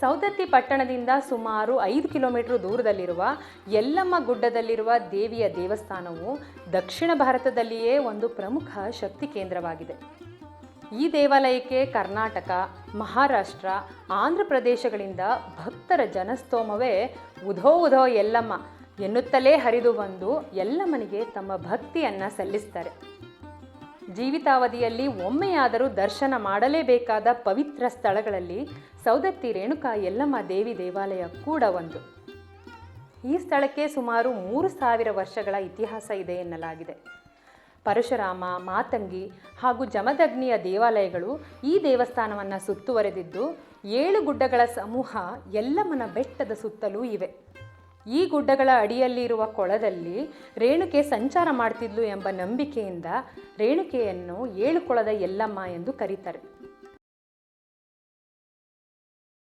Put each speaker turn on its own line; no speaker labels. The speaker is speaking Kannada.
ಸೌದತ್ತಿ ಪಟ್ಟಣದಿಂದ ಸುಮಾರು 5 ಕಿಲೋಮೀಟರ್ ದೂರದಲ್ಲಿರುವ ಯಲ್ಲಮ್ಮ ಗುಡ್ಡದಲ್ಲಿರುವ ದೇವಿಯ ದೇವಸ್ಥಾನವು ದಕ್ಷಿಣ ಭಾರತದಲ್ಲಿಯೇ ಒಂದು ಪ್ರಮುಖ ಶಕ್ತಿ ಕೇಂದ್ರವಾಗಿದೆ. ಈ ದೇವಾಲಯಕ್ಕೆ ಕರ್ನಾಟಕ, ಮಹಾರಾಷ್ಟ್ರ, ಆಂಧ್ರ ಪ್ರದೇಶಗಳಿಂದ ಭಕ್ತರ ಜನಸ್ತೋಮವೇ ಉಧೋ ಉಧೋ ಯಲ್ಲಮ್ಮ ಎನ್ನುತ್ತಲೇ ಹರಿದು ಬಂದು ಯಲ್ಲಮ್ಮನಿಗೆ ತಮ್ಮ ಭಕ್ತಿಯನ್ನು ಸಲ್ಲಿಸ್ತಾರೆ. ಜೀವಿತಾವಧಿಯಲ್ಲಿ ಒಮ್ಮೆಯಾದರೂ ದರ್ಶನ ಮಾಡಲೇಬೇಕಾದ ಪವಿತ್ರ ಸ್ಥಳಗಳಲ್ಲಿ ಸೌದತ್ತಿ ರೇಣುಕಾ ಯಲ್ಲಮ್ಮ ದೇವಿ ದೇವಾಲಯ ಕೂಡ ಒಂದು. ಈ ಸ್ಥಳಕ್ಕೆ ಸುಮಾರು 3000 ವರ್ಷಗಳ ಇತಿಹಾಸ ಇದೆ ಎನ್ನಲಾಗಿದೆ. ಪರಶುರಾಮ, ಮಾತಂಗಿ ಹಾಗೂ ಜಮದಗ್ನಿಯ ದೇವಾಲಯಗಳು ಈ ದೇವಸ್ಥಾನವನ್ನು ಸುತ್ತುವರೆದಿದ್ದು 7 ಗುಡ್ಡಗಳ ಸಮೂಹ ಯಲ್ಲಮ್ಮನ ಬೆಟ್ಟದ ಸುತ್ತಲೂ ಇವೆ. ಈ ಗುಡ್ಡಗಳ ಅಡಿಯಲ್ಲಿರುವ ಕೊಳದಲ್ಲಿ ರೇಣುಕೆ ಸಂಚಾರ ಮಾಡ್ತಿದ್ಲು ಎಂಬ ನಂಬಿಕೆಯಿಂದ ರೇಣುಕೆಯನ್ನು 7 ಕೊಳದ ಯಲ್ಲಮ್ಮ ಎಂದು ಕರೀತಾರೆ.